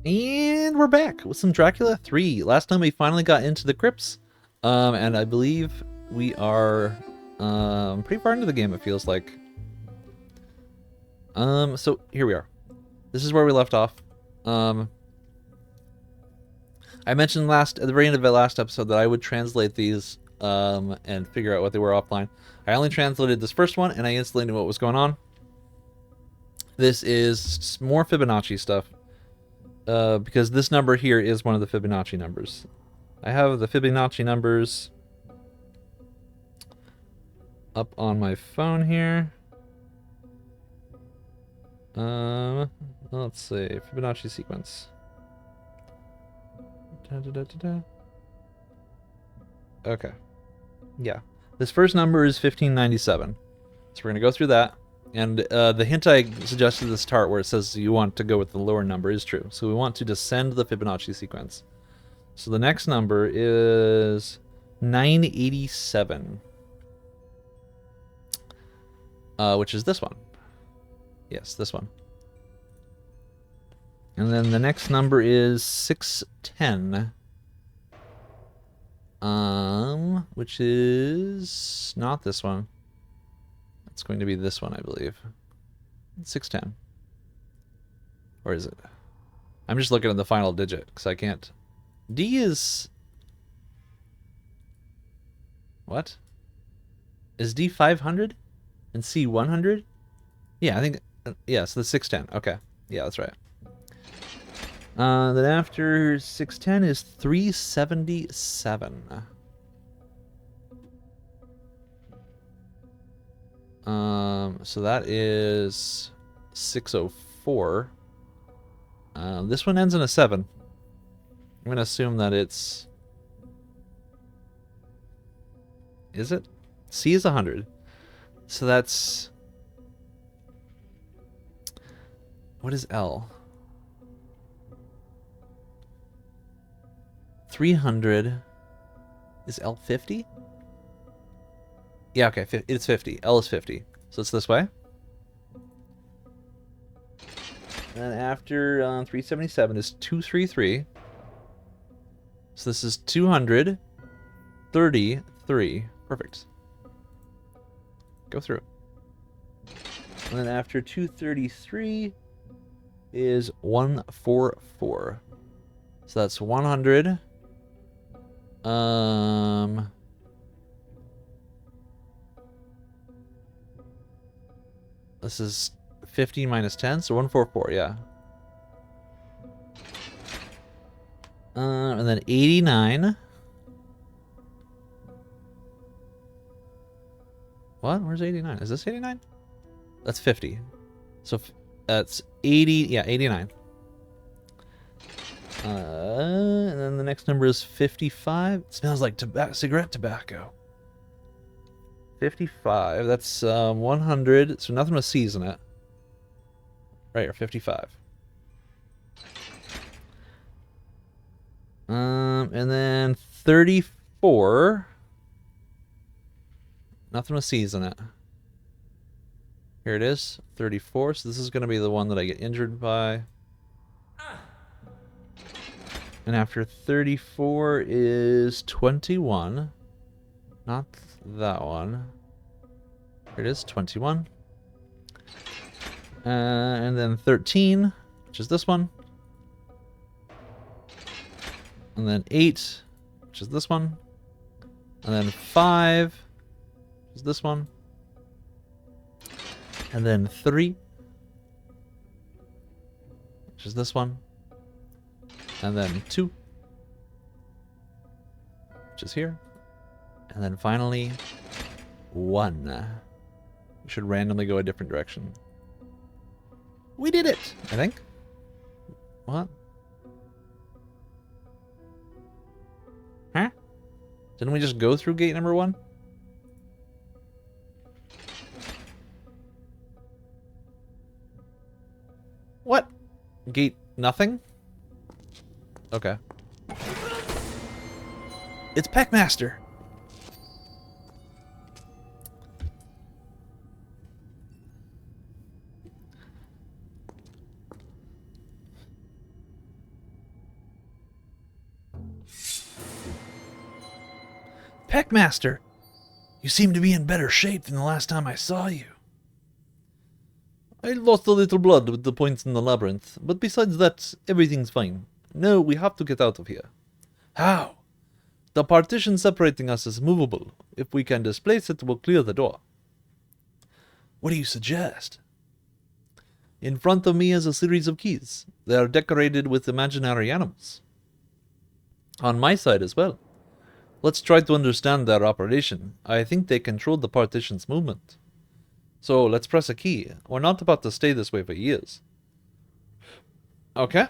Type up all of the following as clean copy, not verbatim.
And we're back with some Dracula 3. Last time we finally got into the crypts, and I believe we are pretty far into the game, it feels like. So here we are. This is where we left off. I mentioned at the very end of the last episode that I would translate these and figure out what they were offline. I only translated this first one, and I instantly knew what was going on. This is more Fibonacci stuff. Because this number here is one of the Fibonacci numbers. I have the Fibonacci numbers up on my phone here. Let's see, Fibonacci sequence. Okay, yeah. This first number is 1597. So we're gonna go through that. And the hint I suggested at the start where it says you want to go with the lower number is true. So we want to descend the Fibonacci sequence. So the next number is 987. Which is this one. Yes, this one. And then the next number is 610. Which is not this one. It's going to be this one, I believe. 610. Or is it? I'm just looking at the final digit because I can't. D is. What? Is D 500? And C 100? Yeah, I think. Yeah, so the 610. Okay. Yeah, that's right. Then after 610 is 377. So that is 604. This one ends in a 7. I'm going to assume that it's... Is it? C is 100. So that's... What is L? 300. Is L 50? Yeah, okay, it's 50. L is 50. So it's this way. And then after 377 is 233. So this is 233. Perfect. Go through. And then after 233 is 144. So that's 100. This is 50 minus 10, so 144, yeah. And then 89. What? Where's 89? Is this 89? That's 50. So that's 80, yeah, 89. And then the next number is 55. It smells like cigarette tobacco. 55, that's 100, so nothing with C's in it. Right, or 55. And then 34. Nothing with C's in it. Here it is, 34, so this is going to be the one that I get injured by. And after 34 is 21. Not that one. Here it is, 21. And then 13, which is this one. And then 8, which is this one. And then 5, which is this one. And then 3, which is this one. And then 2, which is here. And then finally, 1. We should randomly go a different direction. We did it, I think. What? Huh? Didn't we just go through gate number 1? What? Gate nothing? Okay. It's Pekmaster. Pekmaster! You seem to be in better shape than the last time I saw you. I lost a little blood with the points in the labyrinth, but besides that, everything's fine. No, we have to get out of here. How? The partition separating us is movable. If we can displace it, we'll clear the door. What do you suggest? In front of me is a series of keys. They are decorated with imaginary animals. On my side as well. Let's try to understand their operation. I think they control the partition's movement. So let's press a key. We're not about to stay this way for years. Okay.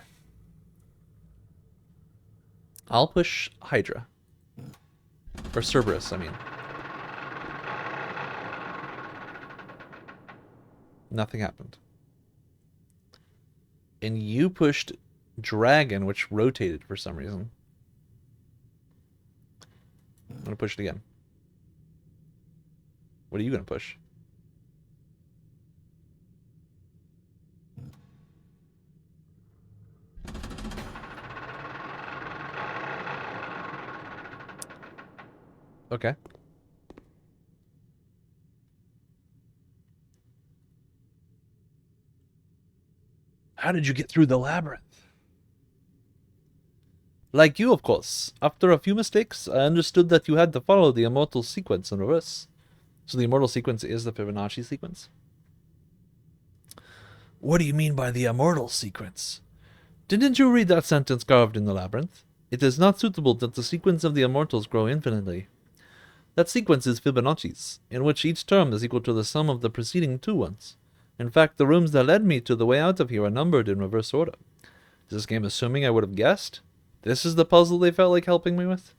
I'll push Hydra. Or Cerberus, I mean. Nothing happened. And you pushed Dragon, which rotated for some reason. I'm going to push it again. What are you going to push? Okay. How did you get through the labyrinth? Like you, of course. After a few mistakes, I understood that you had to follow the immortal sequence in reverse. So the immortal sequence is the Fibonacci sequence? What do you mean by the immortal sequence? Didn't you read that sentence carved in the labyrinth? It is not suitable that the sequence of the immortals grow infinitely. That sequence is Fibonacci's, in which each term is equal to the sum of the preceding two ones. In fact, the rooms that led me to the way out of here are numbered in reverse order. Is this game assuming I would have guessed? This is the puzzle they felt like helping me with?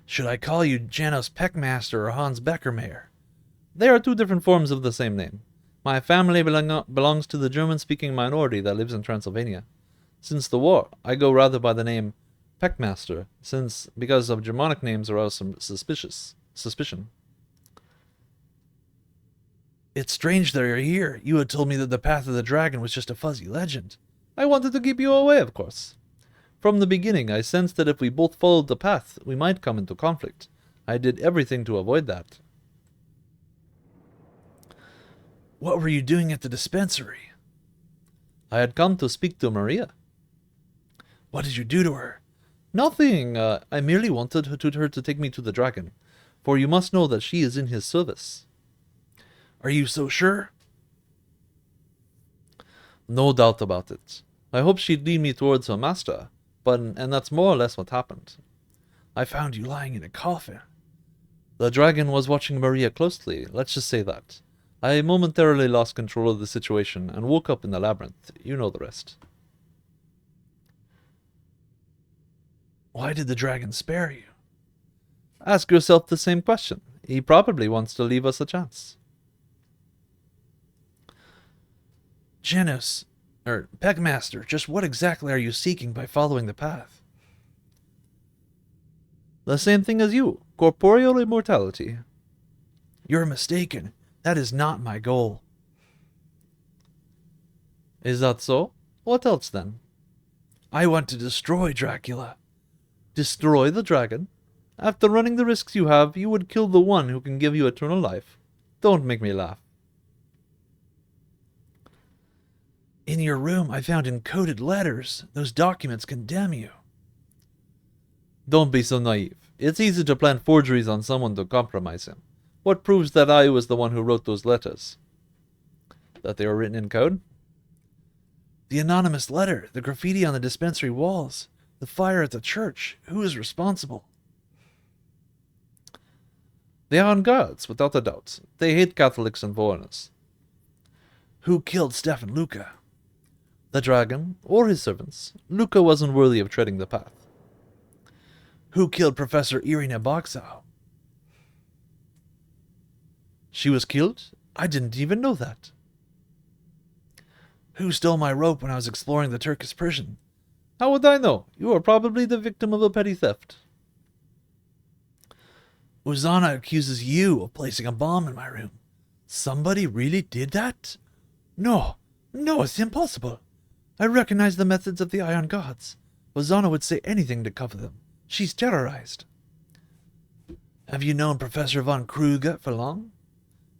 Should I call you Janos Pekmaster or Hans Beckermayer? They are two different forms of the same name. My family belongs to the German-speaking minority that lives in Transylvania. Since the war, I go rather by the name Pekmaster, because of Germanic names arouse some suspicion. It's strange that you're here. You had told me that the Path of the Dragon was just a fuzzy legend. I wanted to keep you away, of course. From the beginning, I sensed that if we both followed the path, we might come into conflict. I did everything to avoid that. What were you doing at the dispensary? I had come to speak to Maria. What did you do to her? Nothing. I merely wanted her to take me to the dragon, for you must know that she is in his service. Are you so sure? No doubt about it. I hoped she'd lead me towards her master, and that's more or less what happened. I found you lying in a coffin. The dragon was watching Maria closely, let's just say that. I momentarily lost control of the situation and woke up in the labyrinth. You know the rest. Why did the dragon spare you? Ask yourself the same question. He probably wants to leave us a chance. Pekmaster, just what exactly are you seeking by following the path? The same thing as you, corporeal immortality. You're mistaken. That is not my goal. Is that so? What else then? I want to destroy Dracula. Destroy the dragon? After running the risks you have, you would kill the one who can give you eternal life. Don't make me laugh. In your room, I found encoded letters. Those documents condemn you. Don't be so naive. It's easy to plant forgeries on someone to compromise him. What proves that I was the one who wrote those letters? That they were written in code? The anonymous letter, the graffiti on the dispensary walls, the fire at the church. Who is responsible? The Iron Guards, without a doubt. They hate Catholics and foreigners. Who killed Stefan Luca? The dragon, or his servants. Luca wasn't worthy of treading the path. Who killed Professor Irina Boxau? She was killed? I didn't even know that. Who stole my rope when I was exploring the Turkish prison? How would I know? You are probably the victim of a petty theft. Uzana accuses you of placing a bomb in my room. Somebody really did that? No, it's impossible. I recognize the methods of the Iron Gods. Uzana would say anything to cover them. She's terrorized. Have you known Professor von Kruger for long?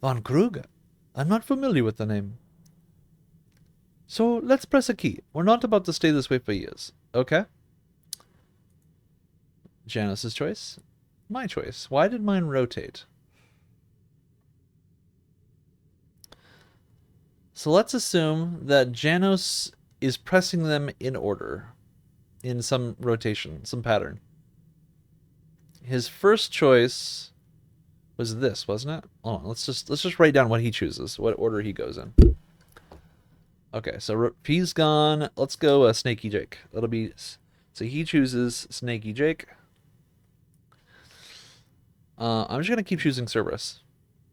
Von Kruger? I'm not familiar with the name. So let's press a key. We're not about to stay this way for years. Okay? Janice's choice. My choice. Why did mine rotate? So let's assume that Janos is pressing them in order. In some rotation, some pattern. His first choice was this, wasn't it? Oh, let's just write down what he chooses, what order he goes in. Okay, so he's gone. Let's go Snaky Jake. That'll be so he chooses Snaky Jake. I'm just gonna keep choosing Cerberus,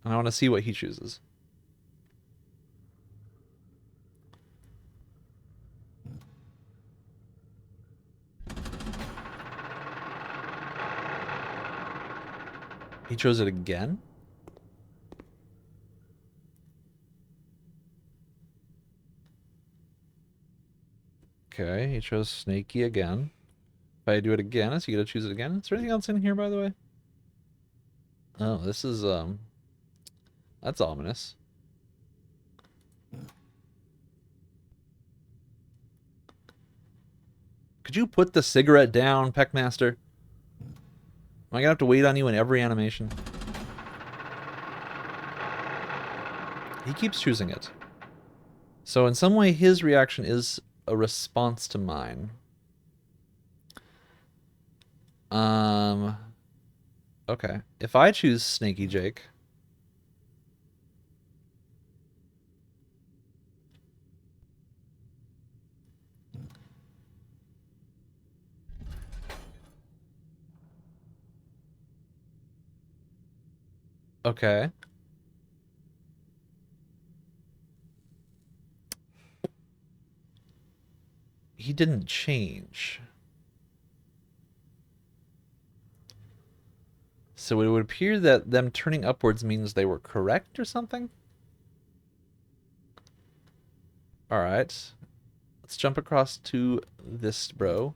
and I want to see what he chooses. He chose it again? Okay, he chose Snaky again. If I do it again, is he gonna choose it again? Is there anything else in here, by the way? Oh, this is, that's ominous. Could you put the cigarette down, Pekmaster? Am I gonna have to wait on you in every animation? He keeps choosing it. So in some way, his reaction is a response to mine. Okay. If I choose Snaky Jake... Okay. He didn't change. So it would appear that them turning upwards means they were correct or something? Alright. Let's jump across to this bro.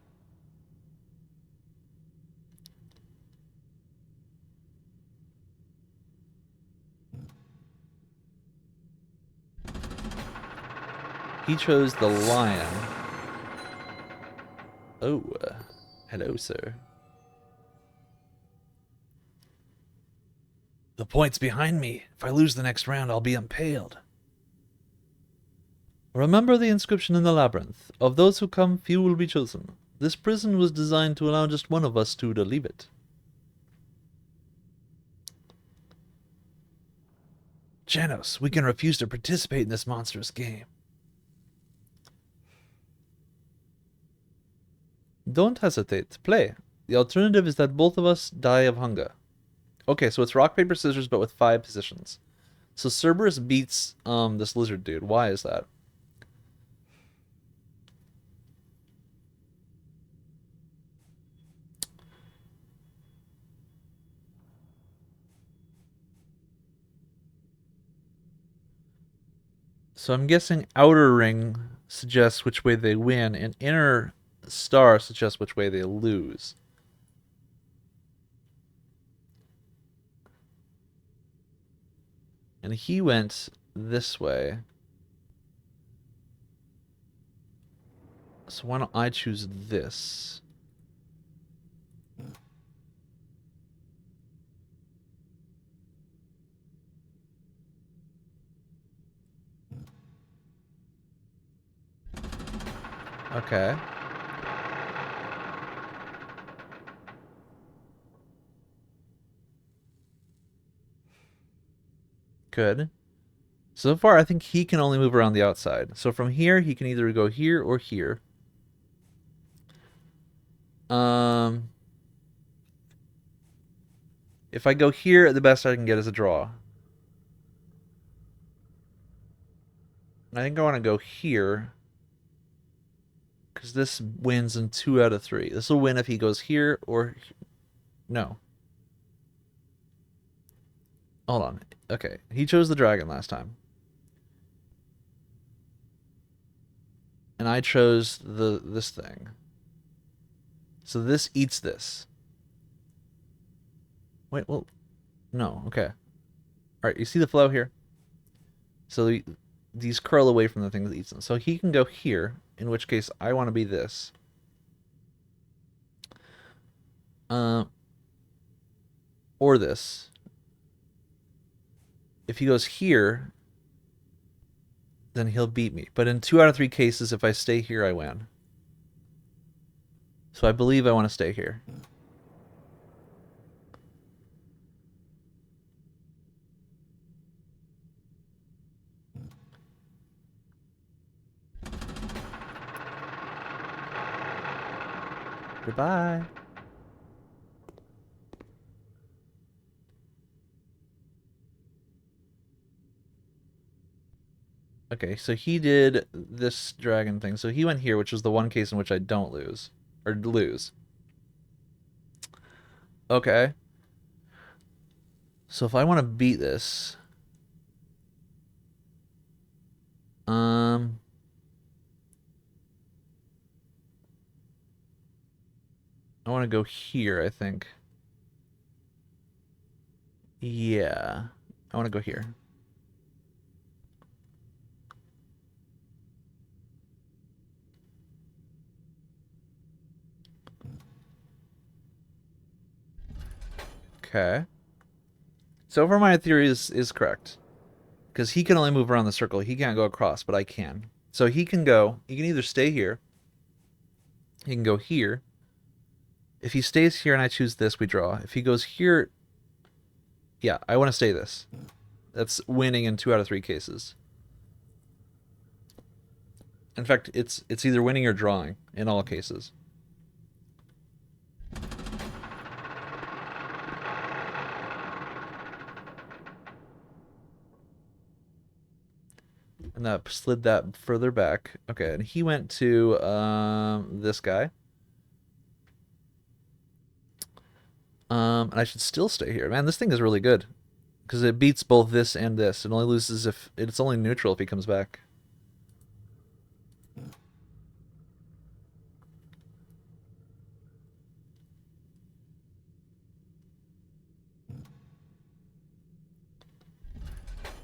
He chose the lion. Oh, hello, sir. The point's behind me. If I lose the next round, I'll be impaled. Remember the inscription in the labyrinth. Of those who come, few will be chosen. This prison was designed to allow just one of us two to leave it. Janos, we can refuse to participate in this monstrous game. Don't hesitate. Play. The alternative is that both of us die of hunger. Okay, so it's rock, paper, scissors, but with 5 positions. So Cerberus beats this lizard dude. Why is that? So I'm guessing outer ring suggests which way they win, and inner star suggests which way they lose. And he went this way. So why don't I choose this? Okay. Good. So far, I think he can only move around the outside. So from here, he can either go here or here. If I go here, the best I can get is a draw. I think I want to go here. Because this wins in 2 out of 3. This will win if he goes here or... No. Hold on. Okay. He chose the dragon last time. And I chose this thing. So this eats this. Wait, well, no, okay. All right, you see the flow here? So these curl away from the thing that eats them. So he can go here, in which case I want to be this. Or this. If he goes here, then he'll beat me. But in 2 out of 3 cases, if I stay here, I win. So I believe I want to stay here. Goodbye. Okay, so he did this dragon thing. So he went here, which was the one case in which I don't lose. Or lose. Okay. So if I want to beat this... I want to go here, I think. Yeah. I want to go here. Okay. So far my theory is correct. Because he can only move around the circle. He can't go across, but I can. So he can either stay here. He can go here. If he stays here and I choose this, we draw. If he goes here... Yeah, I want to stay this. That's winning in 2 out of 3 cases. In fact, it's either winning or drawing in all cases. And that slid that further back. Okay, and he went to this guy. And I should still stay here. Man, this thing is really good. Because it beats both this and this. It only loses if... It's only neutral if he comes back.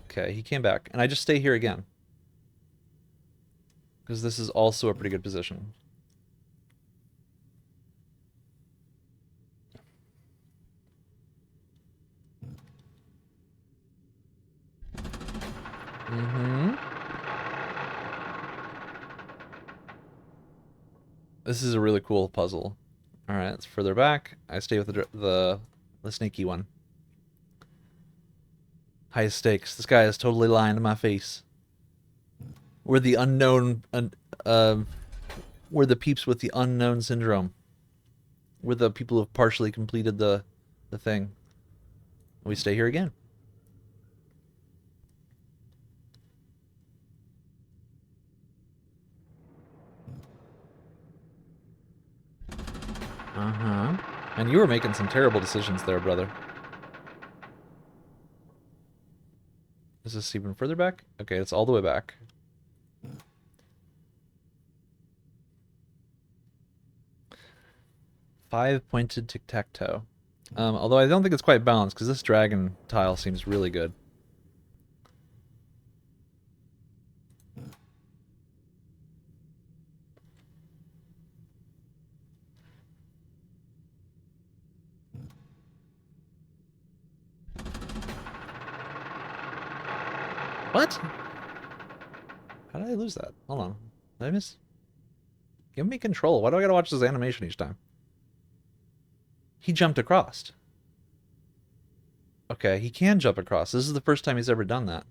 Okay, he came back. And I just stay here again. Because this is also a pretty good position. This is a really cool puzzle. Alright, it's further back. I stay with the sneaky one. High stakes. This guy is totally lying to my face. We're the unknown... we're the peeps with the unknown syndrome. We're the people who have partially completed the thing. We stay here again. And you were making some terrible decisions there, brother. Is this even further back? Okay, it's all the way back. Five-pointed tic-tac-toe. Although I don't think it's quite balanced, because this dragon tile seems really good. What? How did I lose that? Hold on. Did I miss? Give me control. Why do I gotta watch this animation each time? He jumped across. Okay, he can jump across. This is the first time he's ever done that.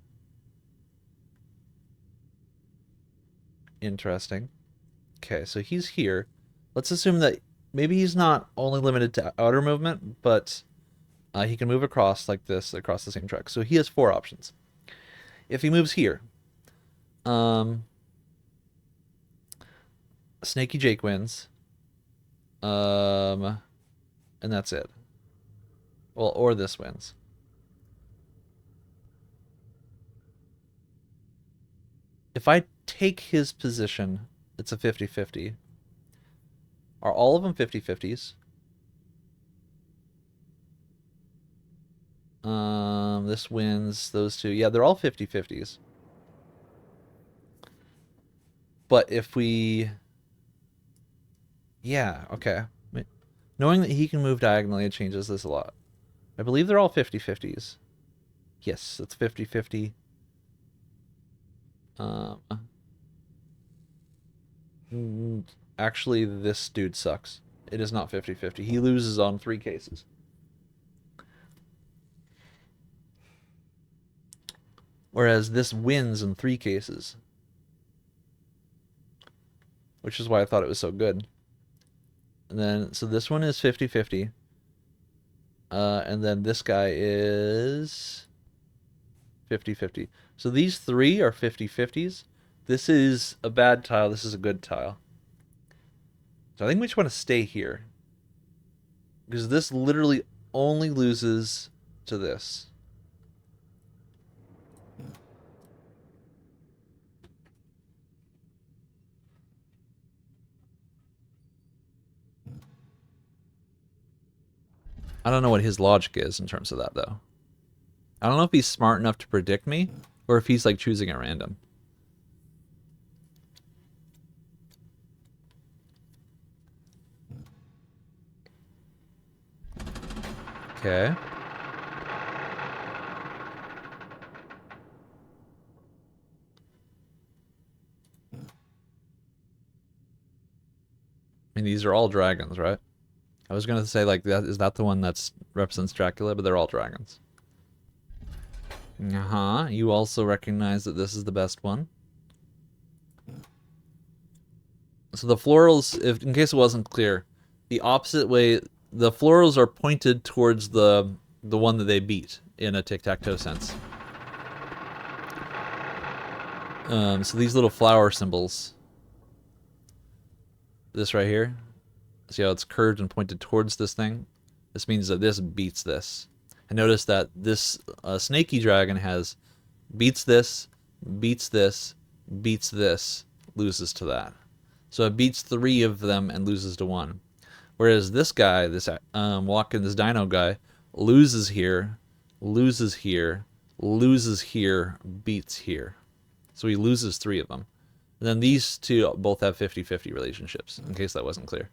Interesting. Okay, so he's here. Let's assume that maybe he's not only limited to outer movement, but he can move across like this, across the same track. So he has 4 options. If he moves here, Snaky Jake wins. And that's it. Well, or this wins. If I take his position, it's a 50-50. Are all of them 50-50s? This wins those two. Yeah, they're all 50-50s. But if we... Yeah, okay. Knowing that he can move diagonally, it changes this a lot. I believe they're all 50-50s. Yes, it's 50-50. Actually, this dude sucks. It is not 50-50. He loses on 3 cases. Whereas this wins in 3 cases. Which is why I thought it was so good. And then, so this one is 50-50. And then this guy is 50-50. So these 3 are 50-50s. This is a bad tile. This is a good tile. So I think we just want to stay here. Because this literally only loses to this. I don't know what his logic is in terms of that, though. I don't know if he's smart enough to predict me, or if he's, like, choosing at random. Okay. I mean, these are all dragons, right? I was gonna say, like, is that the one that represents Dracula, but they're all dragons. Uh-huh. You also recognize that this is the best one. So the florals, if in case it wasn't clear, the opposite way, the florals are pointed towards the one that they beat in a tic-tac-toe sense. So these little flower symbols, this right here, see how it's curved and pointed towards this thing? This means that this beats this. And notice that this snaky dragon has beats this, beats this, beats this, loses to that. So it beats 3 of them and loses to 1. Whereas this guy, this this dino guy, loses here, loses here, loses here, beats here. So he loses 3 of them. And then these two both have 50-50 relationships, in case that wasn't clear.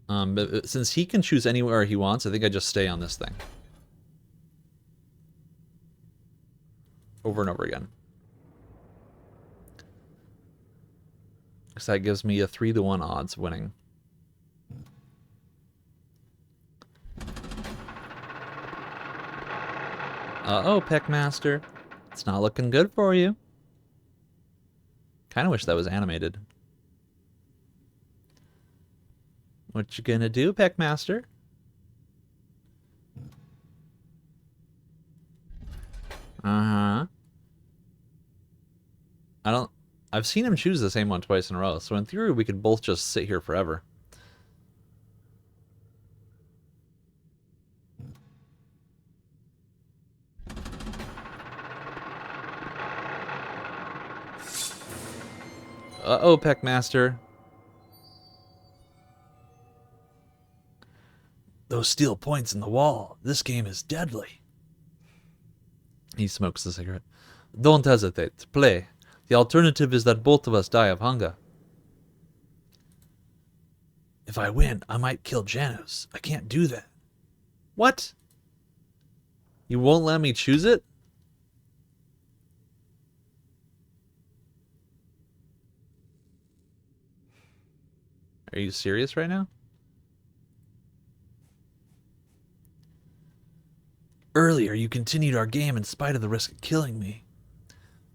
But since he can choose anywhere he wants, I think I just stay on this thing. Over and over again. Because that gives me a 3-to-1 odds winning. Uh-oh, Pekmaster. It's not looking good for you. Kinda wish that was animated. What you gonna do, Pekmaster? Uh-huh. I've seen him choose the same one twice in a row, so in theory we could both just sit here forever. Uh-oh, Pekmaster. Those steel points in the wall. This game is deadly. He smokes a cigarette. Don't hesitate. Play. The alternative is that both of us die of hunger. If I win, I might kill Janus. I can't do that. What? You won't let me choose it? Are you serious right now? Earlier, you continued our game in spite of the risk of killing me.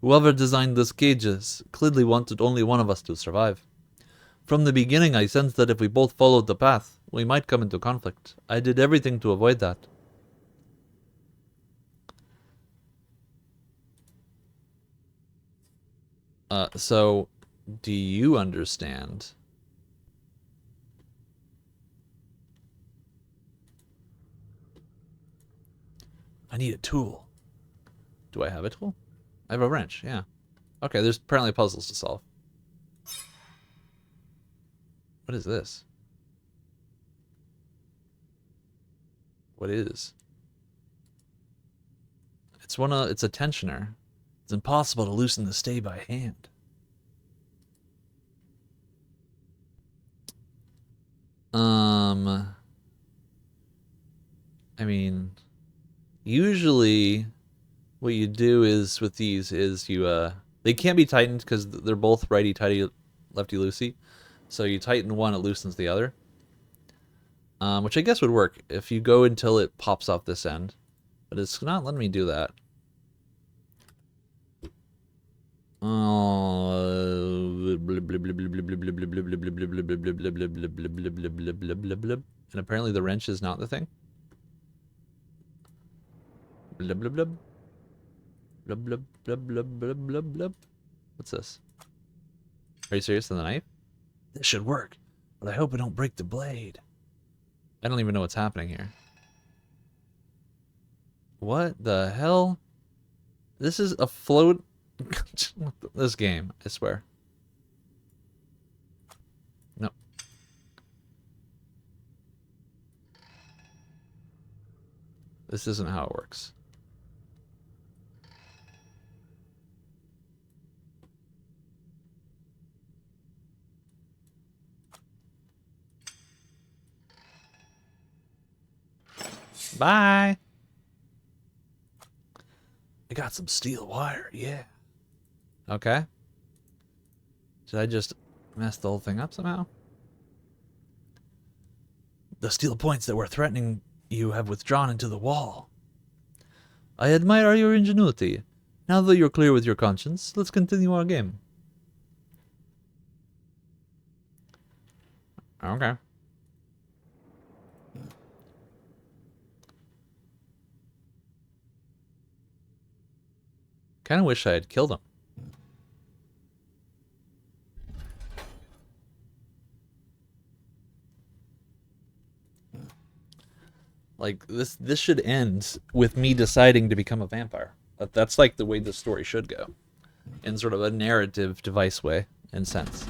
Whoever designed those cages clearly wanted only one of us to survive. From the beginning, I sensed that if we both followed the path, we might come into conflict. I did everything to avoid that. So, do you understand? I need a tool. Do I have a tool? I have a wrench, yeah. Okay, there's apparently puzzles to solve. What is this? What is? It's it's a tensioner. It's impossible to loosen the stay by hand. I mean, usually what you do is with these is you they can't be tightened because they're both righty tighty, lefty loosey. So you tighten one, it loosens the other. Which I guess would work if you go until it pops off this end, but it's not letting me do that. And apparently the wrench is not the thing. Blub blub blub. Blub blub blub blub blub blub blub. What's this? Are you serious? In the knife? This should work, but I hope I don't break the blade. I don't even know what's happening here. What the hell? This is a float. This game, I swear. No. This isn't how it works. Bye. I got some steel wire, yeah. Okay. Did I just mess the whole thing up somehow? The steel points that were threatening you have withdrawn into the wall. I admire your ingenuity. Now that you're clear with your conscience, let's continue our game. Okay. Kind of wish I had killed him. Like, this should end with me deciding to become a vampire. That's like the way the story should go. In sort of a narrative device way, in sense.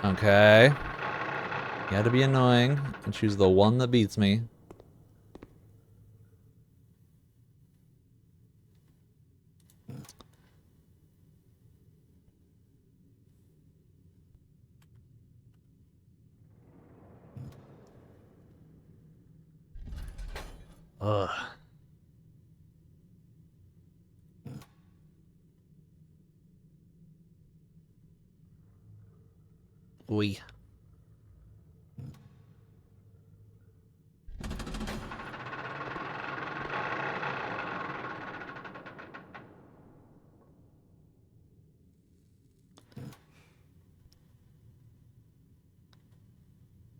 Okay. You gotta be annoying and choose the one that beats me. Ugh. Oi.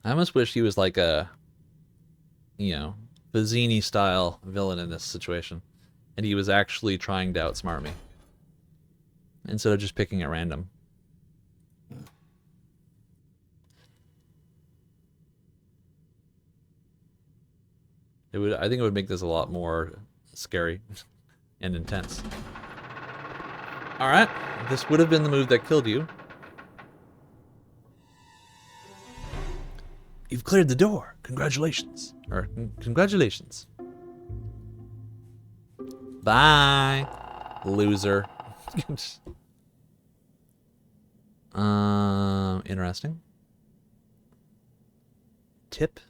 I almost wish he was like a, you know, Vizzini style villain in this situation. And he was actually trying to outsmart me. Instead of just picking at random. I think it would make this a lot more scary and intense. Alright, this would have been the move that killed you. You've cleared the door. Congratulations. Or, congratulations. Bye, loser. Interesting. Tip?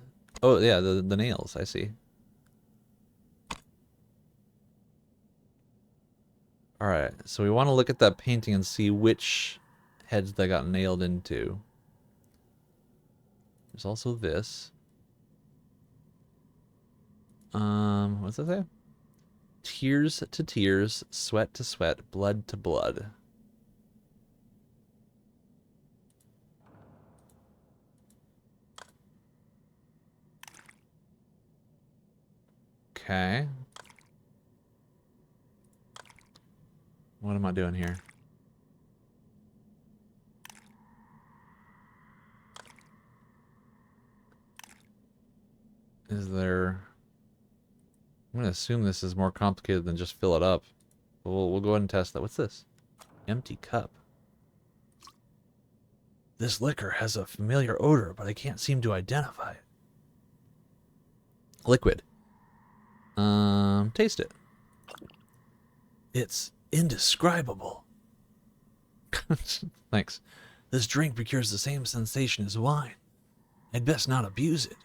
Oh, yeah, the nails, I see. Alright, so we want to look at that painting and see which heads that got nailed into. There's also this. What's that say? Tears to tears, sweat to sweat, blood to blood. Okay. What am I doing here? Is there... I'm going to assume this is more complicated than just fill it up. But we'll go ahead and test that. What's this? Empty cup. This liquor has a familiar odor, but I can't seem to identify it. Liquid. Taste it. It's indescribable. Thanks. This drink procures the same sensation as wine. I'd best not abuse it.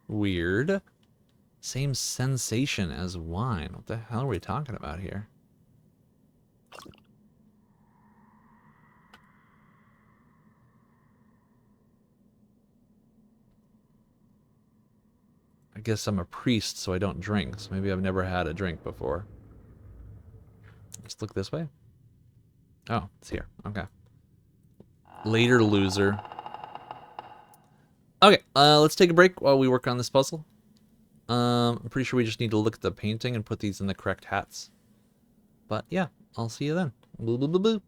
Weird. Same sensation as wine. What the hell are we talking about here? I guess I'm a priest, so I don't drink. So maybe I've never had a drink before. Let's look this way. Oh, it's here. Okay. Later, loser. Okay, let's take a break while we work on this puzzle. I'm pretty sure we just need to look at the painting and put these in the correct hats. But yeah, I'll see you then. Boo, boo, boo, boo.